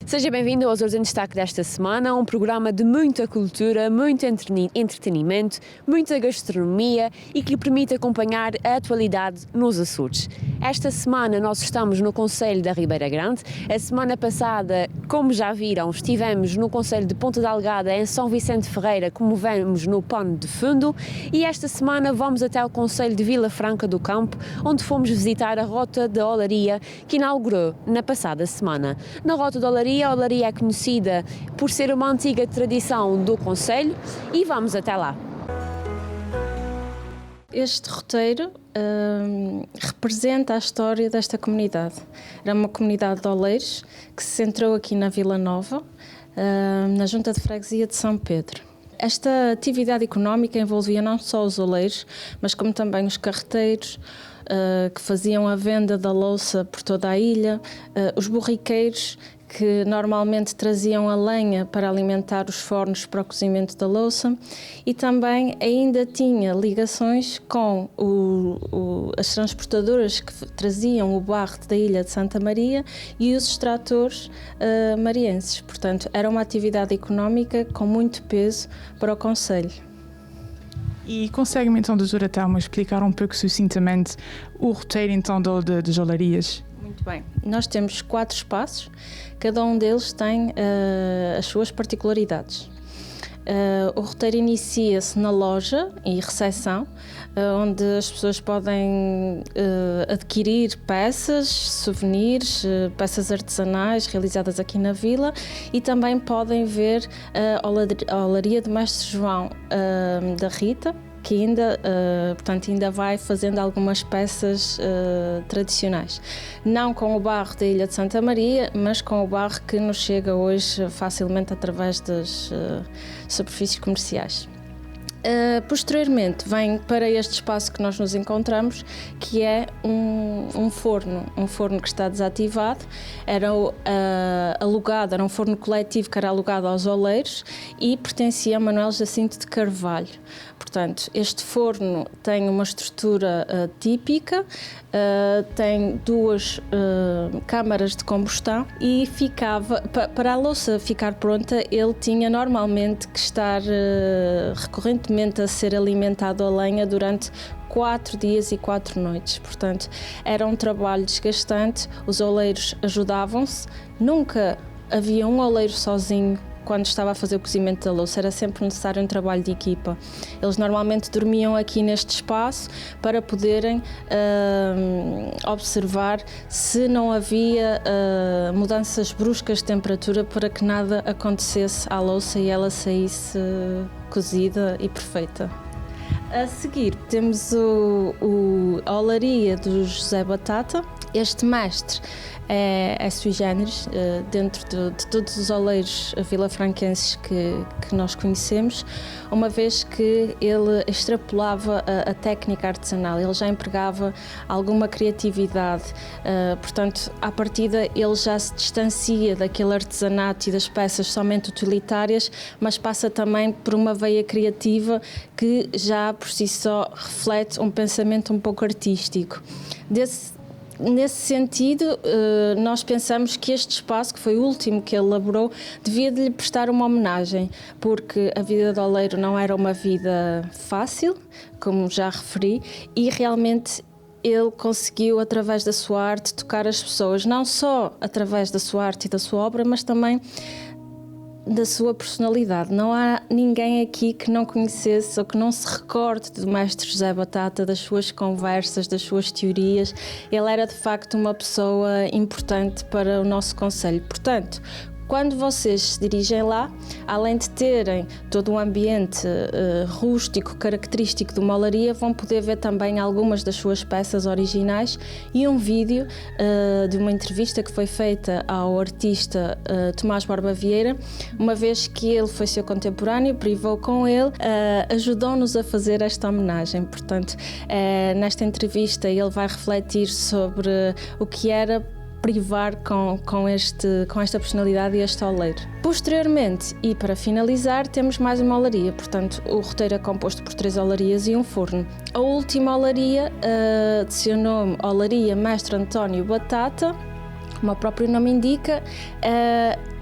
Seja bem-vindo aos Açores em Destaque desta semana, um programa de muita cultura, muito entretenimento, muita gastronomia e que lhe permite acompanhar a atualidade nos Açores. Esta semana nós estamos no concelho da Ribeira Grande. A semana passada, como já viram, estivemos no concelho de Ponta Delgada, em São Vicente Ferreira, como vemos no pano de fundo, e esta semana vamos até o concelho de Vila Franca do Campo, onde fomos visitar a Rota da Olaria, que inaugurou na passada semana. Na Rota da Olaria, a olaria é conhecida por ser uma antiga tradição do concelho e vamos até lá. Este roteiro representa a história desta comunidade. Era uma comunidade de oleiros que se centrou aqui na Vila Nova, na Junta de Freguesia de São Pedro. Esta atividade económica envolvia não só os oleiros, mas como também os carreteiros, que faziam a venda da louça por toda a ilha, os borriqueiros, que normalmente traziam a lenha para alimentar os fornos para o cozimento da louça, e também ainda tinha ligações com as transportadoras que traziam o barro da ilha de Santa Maria e os extratores marienses. Portanto, era uma atividade económica com muito peso para o concelho. E consegue-me então, doutora Telma, explicar um pouco sucintamente o roteiro então das olarias? Muito bem. Nós temos 4 espaços, cada um deles tem as suas particularidades. O roteiro inicia-se na loja e recepção, onde as pessoas podem adquirir peças, souvenirs, peças artesanais realizadas aqui na vila, e também podem ver a olaria de Mestre João da Rita, que ainda vai fazendo algumas peças tradicionais. Não com o barro da Ilha de Santa Maria, mas com o barro que nos chega hoje facilmente através das superfícies comerciais. Posteriormente vem para este espaço que nós nos encontramos, que é um forno que está desativado. Era um forno coletivo que era alugado aos oleiros e pertencia a Manuel Jacinto de Carvalho. Portanto, este forno tem uma estrutura típica, tem 2 câmaras de combustão e para a louça ficar pronta, ele tinha normalmente que estar recorrentemente a ser alimentado a lenha durante 4 dias e 4 noites. Portanto, era um trabalho desgastante, os oleiros ajudavam-se, nunca havia um oleiro sozinho quando estava a fazer o cozimento da louça, era sempre necessário um trabalho de equipa. Eles normalmente dormiam aqui neste espaço para poderem observar se não havia mudanças bruscas de temperatura, para que nada acontecesse à louça e ela saísse cozida e perfeita. A seguir temos a olaria do José Batata. Este mestre é sui generis dentro de todos os oleiros vilafranquenses que nós conhecemos, uma vez que ele extrapolava a técnica artesanal, ele já empregava alguma criatividade, portanto, à partida ele já se distancia daquele artesanato e das peças somente utilitárias, mas passa também por uma veia criativa que já por si só reflete um pensamento um pouco artístico. Nesse sentido, nós pensamos que este espaço, que foi o último que ele elaborou, devia de lhe prestar uma homenagem, porque a vida de oleiro não era uma vida fácil, como já referi, e realmente ele conseguiu, através da sua arte, tocar as pessoas, não só através da sua arte e da sua obra, mas também da sua personalidade. Não há ninguém aqui que não conhecesse ou que não se recorde do mestre José Batata, das suas conversas, das suas teorias. Ele era de facto uma pessoa importante para o nosso concelho. Portanto, quando vocês se dirigem lá, além de terem todo um ambiente rústico, característico de uma olaria, vão poder ver também algumas das suas peças originais e um vídeo de uma entrevista que foi feita ao artista Tomás Borba Vieira, uma vez que ele foi seu contemporâneo, privou com ele, ajudou-nos a fazer esta homenagem. Portanto, nesta entrevista ele vai refletir sobre o que era privar com esta personalidade e este oleiro. Posteriormente, e para finalizar, temos mais uma olaria. Portanto, o roteiro é composto por 3 olarias e um forno. A última olaria, de seu nome Olaria Mestre António Batata, como o próprio nome indica,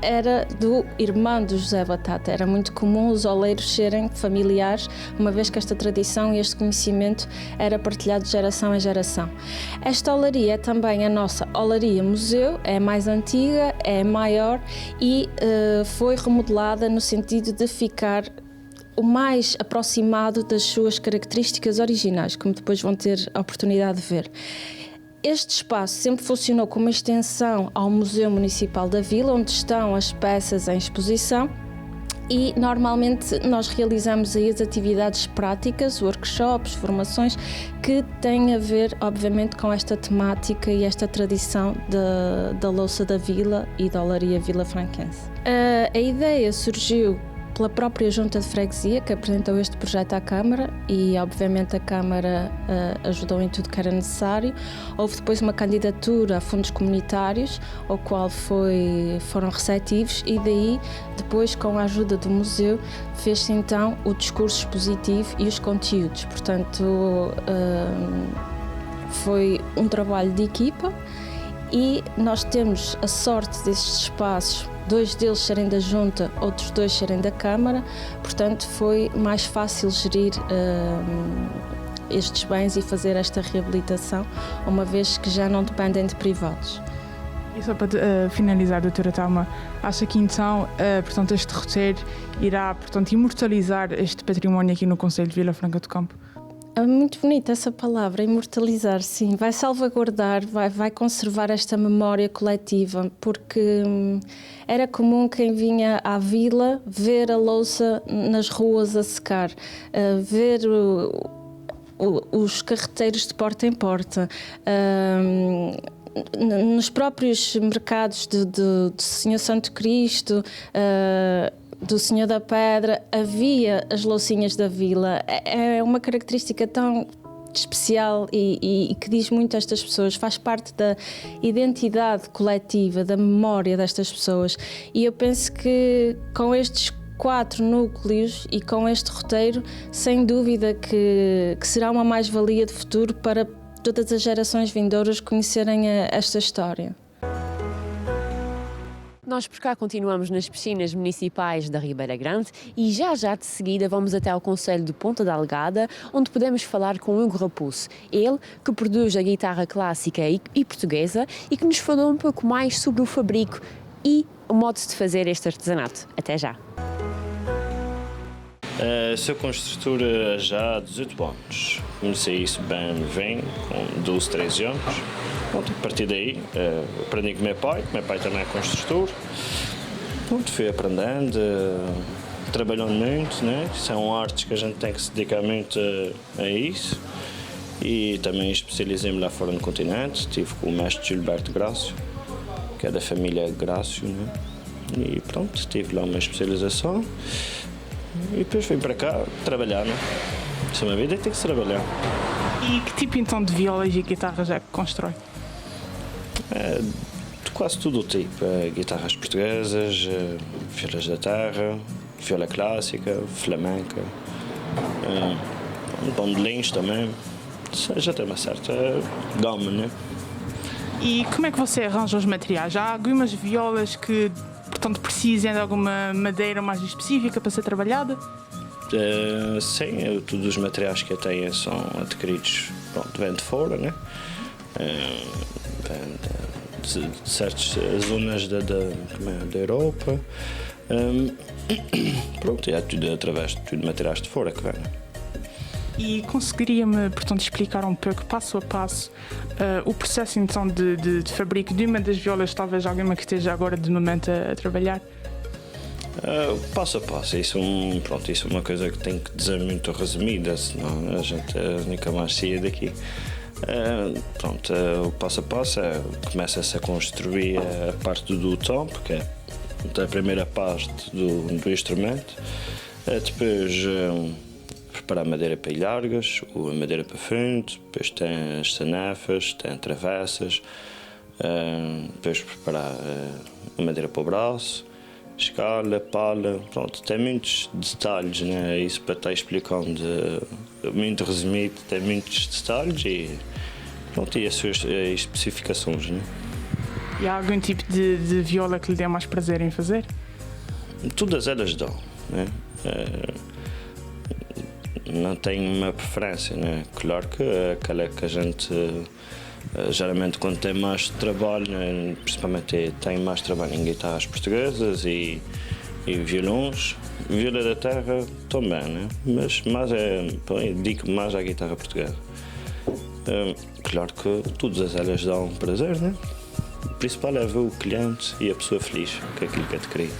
era do irmão de José Batata. Era muito comum os oleiros serem familiares, uma vez que esta tradição e este conhecimento era partilhado de geração em geração. Esta olaria é também a nossa olaria museu, é a mais antiga, é a maior e foi remodelada no sentido de ficar o mais aproximado das suas características originais, como depois vão ter a oportunidade de ver. Este espaço sempre funcionou como uma extensão ao Museu Municipal da Vila, onde estão as peças em exposição, e normalmente nós realizamos aí as atividades práticas, workshops, formações, que têm a ver, obviamente, com esta temática e esta tradição da louça da Vila e da olaria vilafranquense. A ideia surgiu pela própria Junta de Freguesia, que apresentou este projeto à Câmara, e obviamente a Câmara ajudou em tudo que era necessário. Houve depois uma candidatura a fundos comunitários, ao qual foram receptivos, e daí, depois, com a ajuda do museu, fez-se então o discurso expositivo e os conteúdos. Portanto, foi um trabalho de equipa, e nós temos a sorte destes espaços, 2 deles serem da Junta, outros 2 serem da Câmara, portanto foi mais fácil gerir estes bens e fazer esta reabilitação, uma vez que já não dependem de privados. E só para finalizar, doutora Thelma, acha que então, portanto, este roteiro irá, portanto, imortalizar este património aqui no Concelho de Vila Franca do Campo? É muito bonita essa palavra, imortalizar, sim. Vai salvaguardar, vai conservar esta memória coletiva, porque era comum quem vinha à vila ver a louça nas ruas a secar, ver os carreteiros de porta em porta, nos próprios mercados do Senhor Santo Cristo, do Senhor da Pedra, havia as loucinhas da vila. É uma característica tão especial e que diz muito a estas pessoas, faz parte da identidade coletiva, da memória destas pessoas. E eu penso que com estes 4 núcleos e com este roteiro, sem dúvida que será uma mais-valia de futuro para todas as gerações vindouras conhecerem esta história. Nós por cá continuamos nas piscinas municipais da Ribeira Grande e já de seguida vamos até ao concelho de Ponta da Algada, onde podemos falar com Hugo Raposo, ele que produz a guitarra clássica e portuguesa e que nos falou um pouco mais sobre o fabrico e o modo de fazer este artesanato. Até já! Sou construtor já há 18 anos. Comecei isso bem, com 12, 13 anos. Pronto, a partir daí aprendi com meu pai também é construtor. Pronto, fui aprendendo, trabalhando muito, né? São artes que a gente tem que se dedicar muito a isso. E também especializei-me lá fora no continente. Estive com o mestre Gilberto Grácio, que é da família Grácio, né? E pronto, tive lá uma especialização. E depois vim para cá trabalhar, né? Isso é uma vida que tem que se trabalhar. E que tipo então de violas e guitarras é que constrói? De quase todo o tipo. Guitarras portuguesas, violas da terra, viola clássica, flamenca, bandolins também. Já tem uma certa gama, né? E como é que você arranja os materiais? Há algumas violas que, portanto, precisem de alguma madeira mais específica para ser trabalhada? Sim, todos os materiais que eu tenho são adquiridos, vêm de fora, né? Vêm de certas zonas da Europa. Pronto, é tudo através de materiais de fora que vêm. E conseguiria-me, portanto, explicar um pouco, passo a passo, o processo então de fabrico de uma das violas, talvez alguma que esteja agora de momento a trabalhar? Passo a passo, isso é uma coisa que tem que dizer muito resumida, senão a gente nunca mais saia daqui. O passo a passo começa-se a construir a parte do tampo, que é a primeira parte do instrumento. Depois preparar madeira para ilhargas, ou a madeira para fundo, depois tem as sanefas, tem travessas, depois preparar a madeira para o braço, escala, pala, tem muitos detalhes, né? Isso para estar explicando muito resumido, tem muitos detalhes e as suas especificações, né? E há algum tipo de viola que lhe dê mais prazer em fazer? Todas elas dão, né? Não tenho uma preferência, né? Claro que aquela que a gente geralmente quando tem mais trabalho, né? Principalmente tem mais trabalho em guitarras portuguesas e violões, viola da terra também, né? Mas dedico mais à guitarra portuguesa. Claro que todas elas dão prazer, né? O principal é ver o cliente e a pessoa feliz com aquilo que te queria.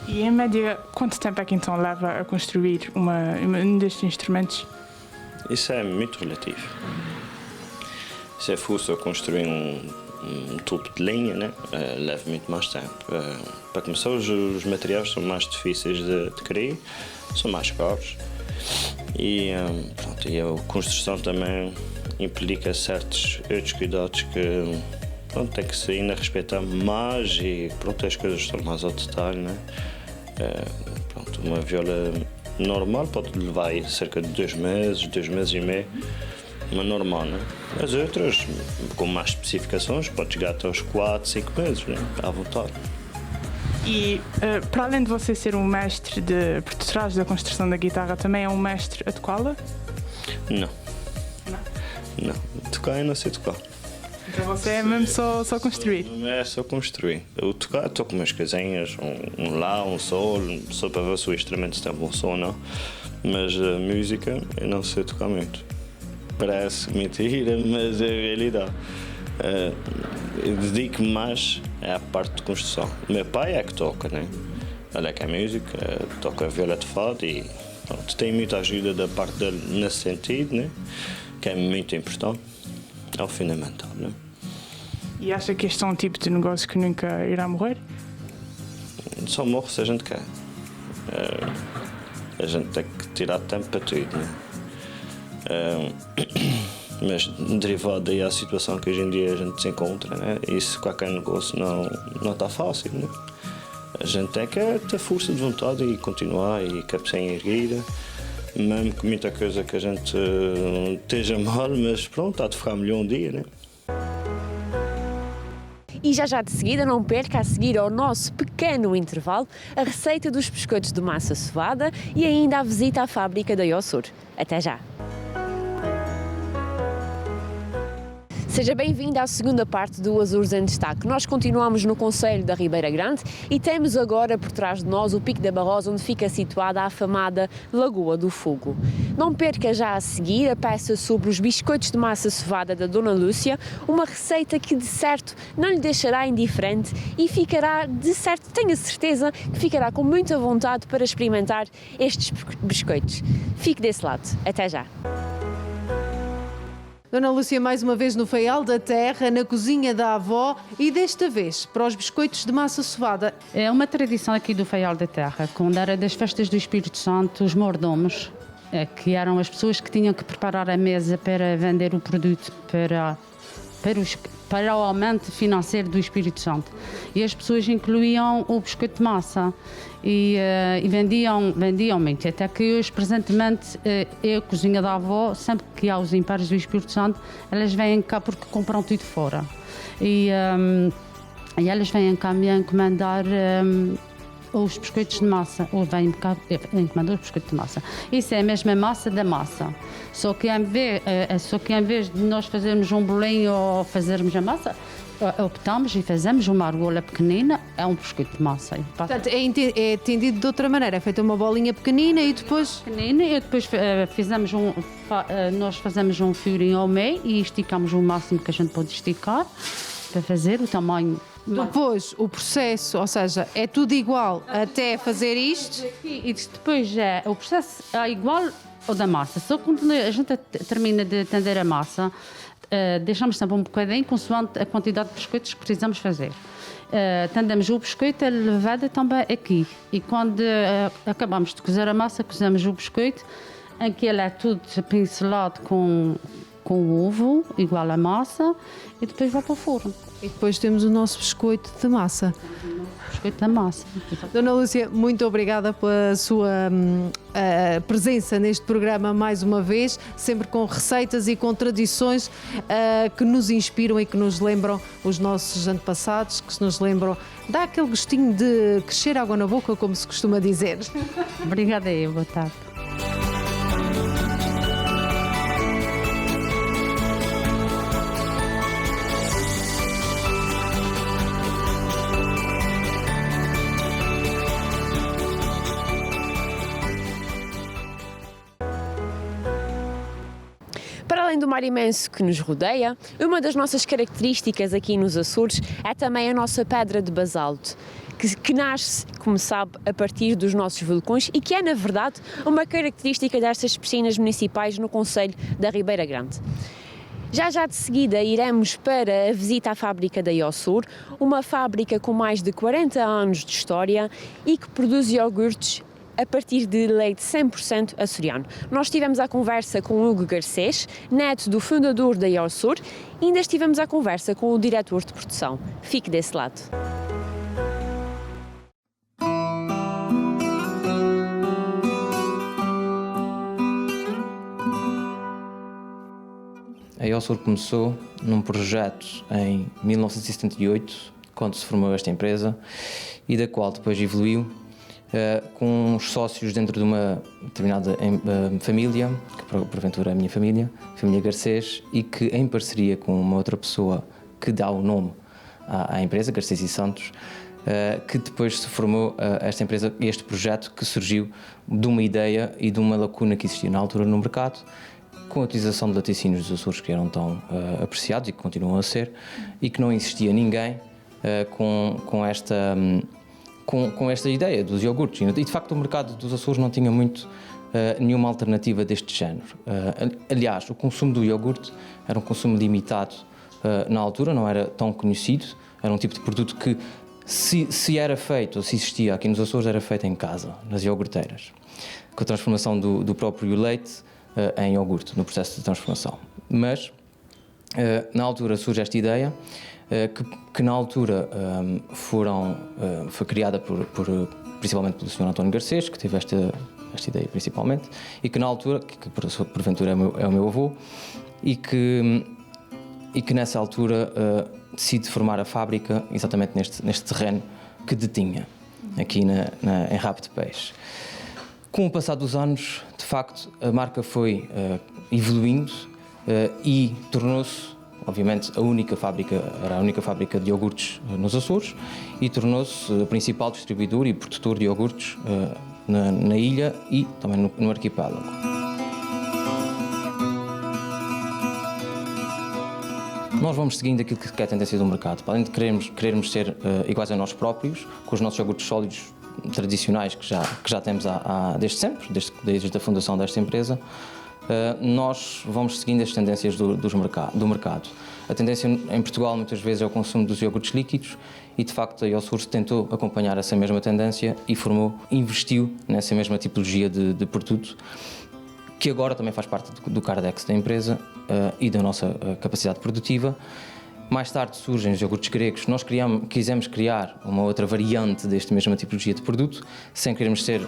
E em média, quanto tempo é que então leva a construir um destes instrumentos? Isso é muito relativo. Se fosse a construir um tubo de linha, né? Leva muito mais tempo. Para começar, os materiais são mais difíceis de criar, são mais caros. E a construção também implica certos outros cuidados que tem que se ainda respeitar mais e as coisas estão mais ao detalhe, né? Uma viola normal pode levar cerca de 2 meses e meio, uma normal, né? As outras, com mais especificações, pode chegar até aos 4, 5 meses, né? À vontade. E para além de você ser um mestre por trás da construção da guitarra, também é um mestre a tocá-la? Não. Tocar eu não sei tocar. Então você é mesmo só construir? Não é só construir. Eu tocar, toco umas casinhas, um lá, um sol, só para ver se o instrumento tem bom som ou não. Mas a música eu não sei tocar muito. Parece mentira, mas é a realidade. Eu dedico-me mais à parte de construção. O meu pai é que toca, né? Ele é que é músico, toca viola de fado e tem muita ajuda da parte dele nesse sentido, né? Que é muito importante. É o fundamental, né? E acha que este é um tipo de negócio que nunca irá morrer? Só morre se a gente quer. A gente tem que tirar tempo para tudo, né? Mas derivado daí à situação que hoje em dia a gente se encontra, né? Isso, qualquer negócio não está fácil, né? A gente tem que ter força de vontade e continuar e cabeça erguida, mesmo que muita coisa que a gente esteja mal, mas pronto, há de ficar melhor um dia, né? E já de seguida, não perca a seguir ao nosso pequeno intervalo a receita dos biscoitos de massa sovada e ainda a visita à fábrica da Iossur. Até já! Seja bem-vindo à segunda parte do Açores em Destaque. Nós continuamos no concelho da Ribeira Grande e temos agora por trás de nós o Pico da Barrosa, onde fica situada a afamada Lagoa do Fogo. Não perca já a seguir a peça sobre os biscoitos de massa sovada da Dona Lúcia, uma receita que de certo não lhe deixará indiferente e ficará, de certo, tenho a certeza, que ficará com muita vontade para experimentar estes biscoitos. Fique desse lado. Até já! Dona Lúcia, mais uma vez no Faial da Terra, na cozinha da avó e desta vez para os biscoitos de massa sovada. É uma tradição aqui do Faial da Terra, quando era das festas do Espírito Santo, os mordomos, que eram as pessoas que tinham que preparar a mesa para vender o produto para o aumento financeiro do Espírito Santo. E as pessoas incluíam o biscoito de massa e vendiam muito. Até que hoje, presentemente, a cozinha da avó, sempre que há os impérios do Espírito Santo, elas vêm cá porque compram tudo fora. E elas vêm cá me encomendar os biscoitos de massa, ou vêm cá encomendar os biscoitos de massa. Isso é a mesma massa da massa. Só que em vez de nós fazermos um bolinho ou fazermos a massa, optamos e fazemos uma argola pequenina, é um biscoito de massa. Portanto, é tendido de outra maneira, é feita uma bolinha pequenina e depois... Nós fazemos um furinho ao meio e esticamos o máximo que a gente pode esticar para fazer o tamanho. Depois, o processo, ou seja, é tudo igual até fazer isto? E depois o processo é igual ao da massa, só quando a gente termina de tender a massa, deixamos sempre um bocadinho consoante a quantidade de biscoitos que precisamos fazer. Tendemos o biscoito, a levada também aqui. E quando acabamos de cozer a massa, cozemos o biscoito, em que ele é tudo pincelado com o ovo, igual à massa, e depois vai para o forno. E depois temos o nosso biscoito de massa. biscoito da massa. Dona Lúcia, muito obrigada pela sua presença neste programa mais uma vez, sempre com receitas e com tradições que nos inspiram e que nos lembram os nossos antepassados, que nos lembram, dá aquele gostinho de crescer água na boca, como se costuma dizer. Obrigada aí, boa tarde. Para além do mar imenso que nos rodeia, uma das nossas características aqui nos Açores é também a nossa pedra de basalto, que nasce, como sabe, a partir dos nossos vulcões e que é, na verdade, uma característica destas piscinas municipais no concelho da Ribeira Grande. Já de seguida iremos para a visita à fábrica da Iossur, uma fábrica com mais de 40 anos de história e que produz iogurtes a partir de leite 100% açoriano. Nós estivemos à conversa com o Hugo Garcês, neto do fundador da Iossur, e ainda estivemos à conversa com o diretor de produção. Fique desse lado. A Iossur começou num projeto em 1978, quando se formou esta empresa, e da qual depois evoluiu com uns sócios dentro de uma determinada família, que porventura é a minha família, a família Garcês, e que em parceria com uma outra pessoa que dá o nome à empresa, Garcês e Santos, que depois se formou esta empresa, este projeto que surgiu de uma ideia e de uma lacuna que existia na altura no mercado, com a utilização de laticínios dos Açores que eram tão apreciados e que continuam a ser, e que não existia ninguém com esta ideia dos iogurtes. E de facto o mercado dos Açores não tinha muito nenhuma alternativa deste género. Aliás, o consumo do iogurte era um consumo limitado na altura, não era tão conhecido, era um tipo de produto que se era feito, ou se existia aqui nos Açores, era feito em casa, nas iogurteiras, com a transformação do próprio leite em iogurte, no processo de transformação. Mas na altura surge esta ideia, que na altura foi criada principalmente pelo Sr. António Garcês, que teve esta ideia principalmente, e que na altura, que porventura é o meu avô, e que nessa altura decide formar a fábrica exatamente neste terreno que detinha, aqui em Rabo de Peixe. Com o passar dos anos, de facto, a marca foi evoluindo e tornou-se, obviamente, era a única fábrica de iogurtes nos Açores, e tornou-se o principal distribuidor e produtor de iogurtes na ilha e também no arquipélago. Nós vamos seguindo aquilo que é a tendência do mercado. Para além de querermos ser iguais a nós próprios, com os nossos iogurtes sólidos tradicionais que já temos desde sempre, desde a fundação desta empresa, nós vamos seguindo as tendências do mercado. A tendência em Portugal muitas vezes é o consumo dos iogurtes líquidos e, de facto, a Iossur tentou acompanhar essa mesma tendência e investiu nessa mesma tipologia de produto, que agora também faz parte do Cardex da empresa e da nossa capacidade produtiva. Mais tarde surgem os iogurtes gregos. Nós quisemos criar uma outra variante desta mesma tipologia de produto, sem querermos ser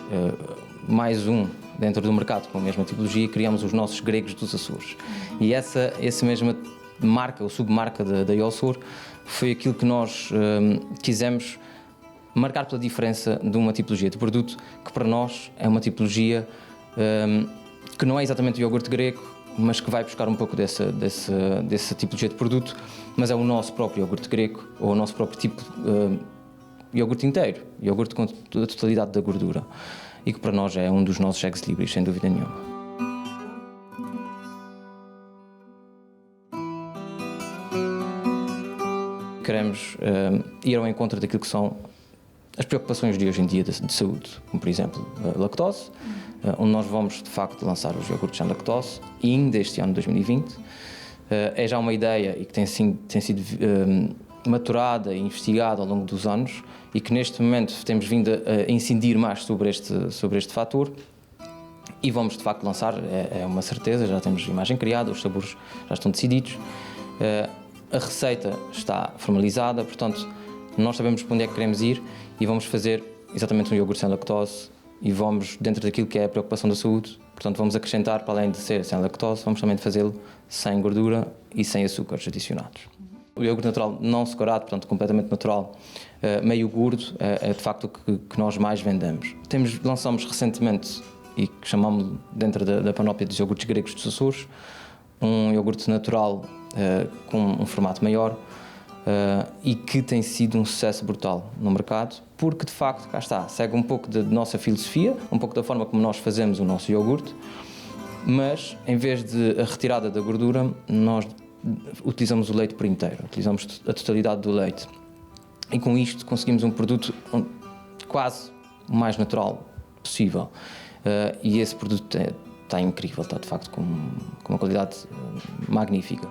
mais um dentro do mercado com a mesma tipologia, criamos os nossos gregos dos Açores. E essa mesma marca, ou submarca da Iossur, foi aquilo que nós quisemos marcar pela diferença de uma tipologia de produto, que para nós é uma tipologia que não é exatamente o iogurte grego, mas que vai buscar um pouco dessa tipologia de produto, mas é o nosso próprio iogurte grego, ou o nosso próprio tipo iogurte inteiro, iogurte com a totalidade da gordura, e que para nós é um dos nossos ex-libris, sem dúvida nenhuma. Queremos ir ao encontro daquilo que são as preocupações de hoje em dia de saúde, como por exemplo a lactose, onde nós vamos de facto lançar os iogurtes sem lactose, e ainda este ano de 2020. É já uma ideia e que tem sido maturada e investigada ao longo dos anos, e que neste momento temos vindo a incidir mais sobre este fator, e vamos de facto lançar, é uma certeza, já temos a imagem criada, os sabores já estão decididos, a receita está formalizada, portanto nós sabemos para onde é que queremos ir e vamos fazer exatamente um iogurte sem lactose e vamos, dentro daquilo que é a preocupação da saúde, portanto vamos acrescentar, para além de ser sem lactose, vamos também fazê-lo sem gordura e sem açúcares adicionados. O iogurte natural não açucarado, portanto completamente natural, meio gordo, é de facto o que nós mais vendemos. Lançamos recentemente, e que chamamos dentro da panóplia dos iogurtes gregos dos Açores, um iogurte natural com um formato maior e que tem sido um sucesso brutal no mercado, porque de facto, cá está, segue um pouco da nossa filosofia, um pouco da forma como nós fazemos o nosso iogurte, mas em vez de a retirada da gordura, nós utilizamos o leite por inteiro, utilizamos a totalidade do leite. E com isto conseguimos um produto quase o mais natural possível. E esse produto está incrível, está de facto com uma qualidade magnífica.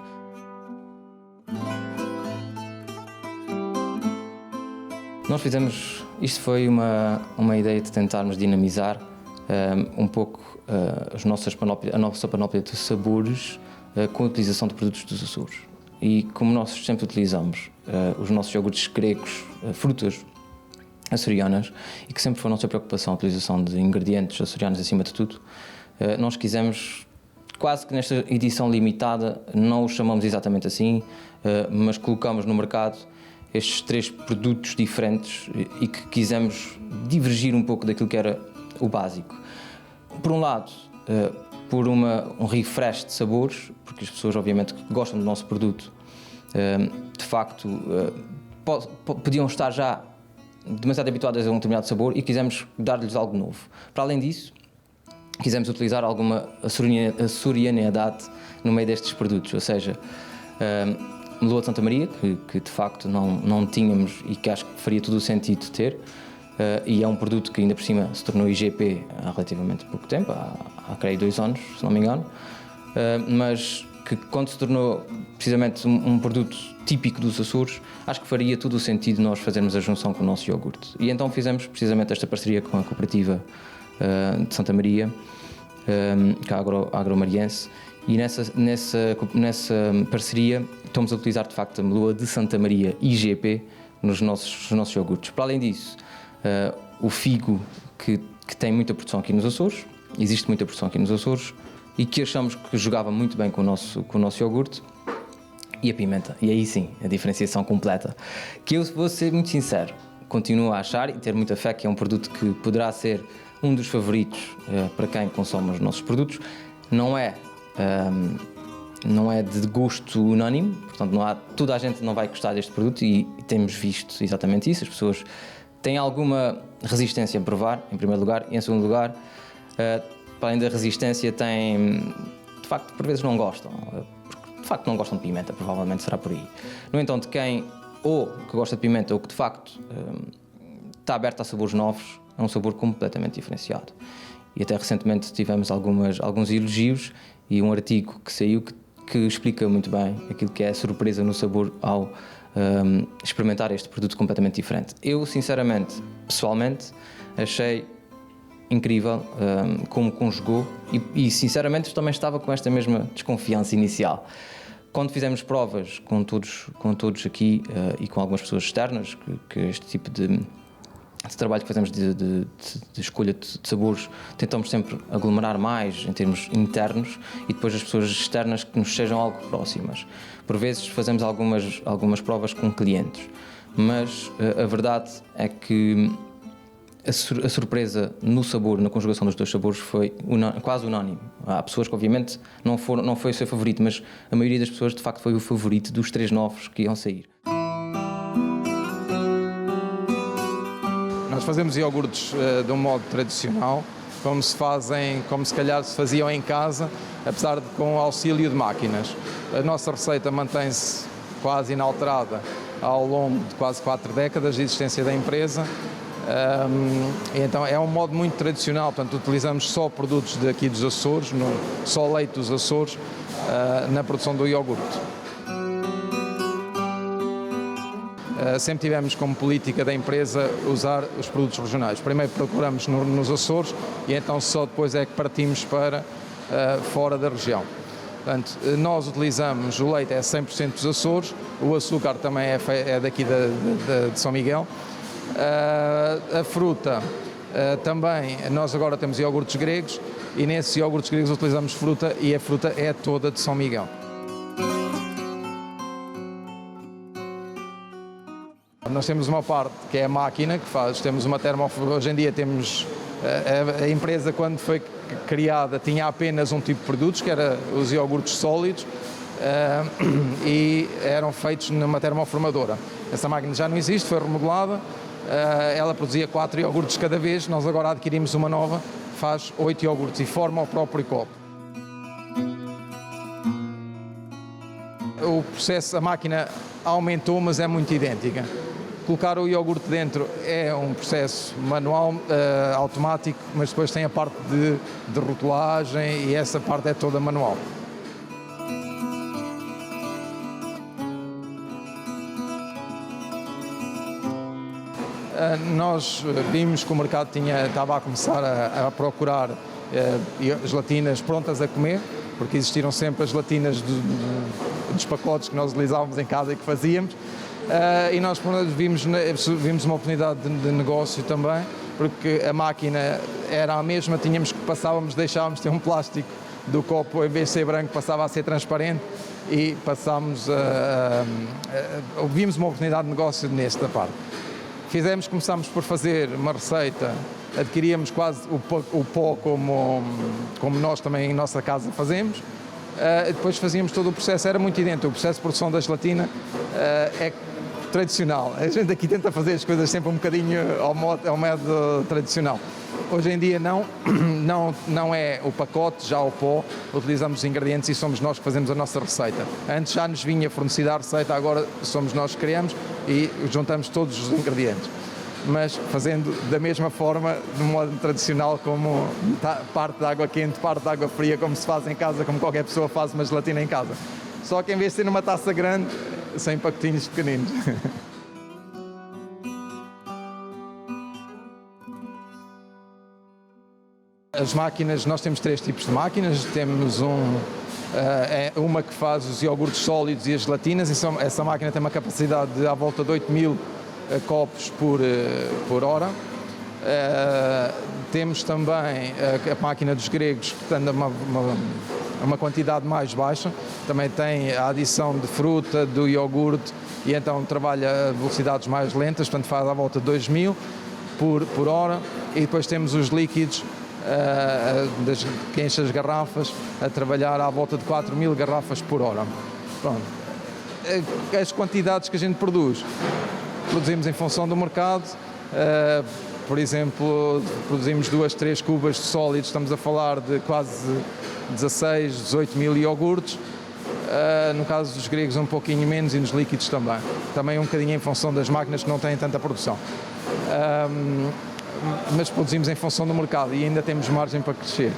Nós fizemos, isto foi uma ideia de tentarmos dinamizar um pouco a nossa panóplia de sabores com a utilização de produtos dos Açores. E como nós sempre utilizamos os nossos iogurtes gregos, frutas açorianas, e que sempre foi a nossa preocupação a utilização de ingredientes açorianos acima de tudo, nós quisemos, quase que nesta edição limitada, não os chamamos exatamente assim, mas colocamos no mercado estes 3 produtos diferentes e que quisemos divergir um pouco daquilo que era o básico. Por um lado, por um refresh de sabores, porque as pessoas obviamente que gostam do nosso produto, de facto, podiam estar já demasiado habituadas a um determinado sabor e quisemos dar-lhes algo novo. Para além disso, quisemos utilizar alguma açorianidade no meio destes produtos, ou seja, meloa de Santa Maria, que de facto não tínhamos e que acho que faria todo o sentido ter, e é um produto que ainda por cima se tornou IGP há relativamente pouco tempo, há creio 2 anos, se não me engano, mas que quando se tornou precisamente um produto típico dos Açores, acho que faria todo o sentido nós fazermos a junção com o nosso iogurte. E então fizemos precisamente esta parceria com a cooperativa de Santa Maria, que é a Agromariense, e nessa parceria estamos a utilizar de facto a meloa de Santa Maria IGP nos nossos iogurtes. Para além disso, o figo que tem muita produção aqui nos Açores, existe muita produção aqui nos Açores, e que achamos que jogava muito bem com o nosso iogurte, e a pimenta. E aí sim, a diferenciação completa. Que eu vou ser muito sincero, continuo a achar e ter muita fé que é um produto que poderá ser um dos favoritos para quem consome os nossos produtos. Não é de gosto unânime, portanto toda a gente não vai gostar deste produto e temos visto exatamente isso. As pessoas têm alguma resistência a provar, em primeiro lugar, e em segundo lugar, para além da resistência, têm, de facto, por vezes não gostam, porque de facto não gostam de pimenta, provavelmente será por aí. No entanto, quem ou que gosta de pimenta ou que de facto está aberto a sabores novos, é um sabor completamente diferenciado. E até recentemente tivemos alguns elogios e um artigo que saiu que explica muito bem aquilo que é a surpresa no sabor ao experimentar este produto completamente diferente. Eu, sinceramente, pessoalmente, achei incrível como conjugou e sinceramente também estava com esta mesma desconfiança inicial. Quando fizemos provas com todos aqui e com algumas pessoas externas, que este tipo de trabalho que fazemos de escolha de sabores, tentamos sempre aglomerar mais em termos internos e depois as pessoas externas que nos sejam algo próximas. Por vezes fazemos algumas provas com clientes, mas a verdade é que a surpresa no sabor, na conjugação dos 2 sabores foi quase unânime. Há pessoas que obviamente não foi o seu favorito, mas a maioria das pessoas de facto foi o favorito dos 3 novos que iam sair. Nós fazemos iogurtes de um modo tradicional, como se calhar se faziam em casa, apesar de com o auxílio de máquinas. A nossa receita mantém-se quase inalterada ao longo de quase 4 décadas de existência da empresa. Então é um modo muito tradicional, portanto utilizamos só produtos daqui dos Açores, só leite dos Açores na produção do iogurte. Sempre tivemos como política da empresa usar os produtos regionais. Primeiro procuramos nos Açores e então só depois é que partimos para fora da região. Portanto, nós utilizamos o leite é 100% dos Açores, O açúcar também é daqui de São Miguel. A fruta também, nós agora temos iogurtes gregos e nesses iogurtes gregos utilizamos fruta e a fruta é toda de São Miguel. Nós temos uma parte que é a máquina que faz, temos uma hoje em dia temos, a empresa quando foi criada tinha apenas um tipo de produtos, que era os iogurtes sólidos, e eram feitos numa termoformadora. Essa máquina já não existe, foi remodelada, ela produzia 4 iogurtes cada vez, nós agora adquirimos uma nova, faz 8 iogurtes e forma o próprio copo. O processo, a máquina aumentou, mas é muito idêntica. Colocar o iogurte dentro é um processo manual, automático, mas depois tem a parte de rotulagem e essa parte é toda manual. Nós vimos que o mercado estava a começar a procurar gelatinas prontas a comer, porque existiram sempre as gelatinas dos pacotes que nós utilizávamos em casa e que fazíamos. E nós vimos uma oportunidade de negócio também, porque a máquina era a mesma, deixávamos de ter um plástico do copo, em vez de ser branco, passava a ser transparente e vimos uma oportunidade de negócio nesta parte. Começámos por fazer uma receita, adquiríamos quase o pó como nós também em nossa casa fazemos, depois fazíamos todo o processo, era muito idêntico, o processo de produção da gelatina é tradicional. A gente aqui tenta fazer as coisas sempre um bocadinho ao modo tradicional. Hoje em dia não é o pacote, já o pó, utilizamos os ingredientes e somos nós que fazemos a nossa receita. Antes já nos vinha fornecida a receita, agora somos nós que criamos e juntamos todos os ingredientes. Mas fazendo da mesma forma, de modo tradicional, como parte de água quente, parte de água fria, como se faz em casa, como qualquer pessoa faz uma gelatina em casa. Só que em vez de ser numa taça grande, sem pacotinhos pequeninos. As máquinas, nós temos 3 tipos de máquinas, temos uma que faz os iogurtes sólidos e as gelatinas, essa máquina tem uma capacidade de à volta de 8.000 copos por hora. Temos também a máquina dos gregos, que tem uma quantidade mais baixa, também tem a adição de fruta, do iogurte, e então trabalha a velocidades mais lentas, portanto faz à volta de 2.000 por hora, e depois temos os líquidos, que enche as garrafas, a trabalhar à volta de 4.000 garrafas por hora. Pronto. As quantidades que a gente produzimos em função do mercado, por exemplo, produzimos 2, 3 cubas de sólidos, estamos a falar de quase 16, 18 mil iogurtes. No caso dos gregos um pouquinho menos e nos líquidos também. Também um bocadinho em função das máquinas que não têm tanta produção. Mas produzimos em função do mercado e ainda temos margem para crescer.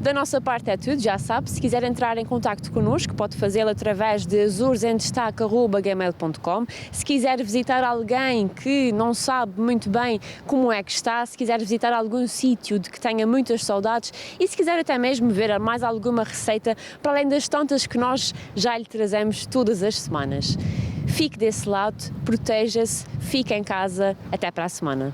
Da nossa parte é tudo, já sabe. Se quiser entrar em contacto connosco, pode fazerdelo através de azuresendestaque@gmail.com. Se quiser visitar alguém que não sabe muito bem como é que está, se quiser visitar algum sítio de que tenha muitas saudades e se quiser até mesmo ver mais alguma receita, para além das tantas que nós já lhe trazemos todas as semanas. Fique desse lado, proteja-se, fique em casa, até para a semana.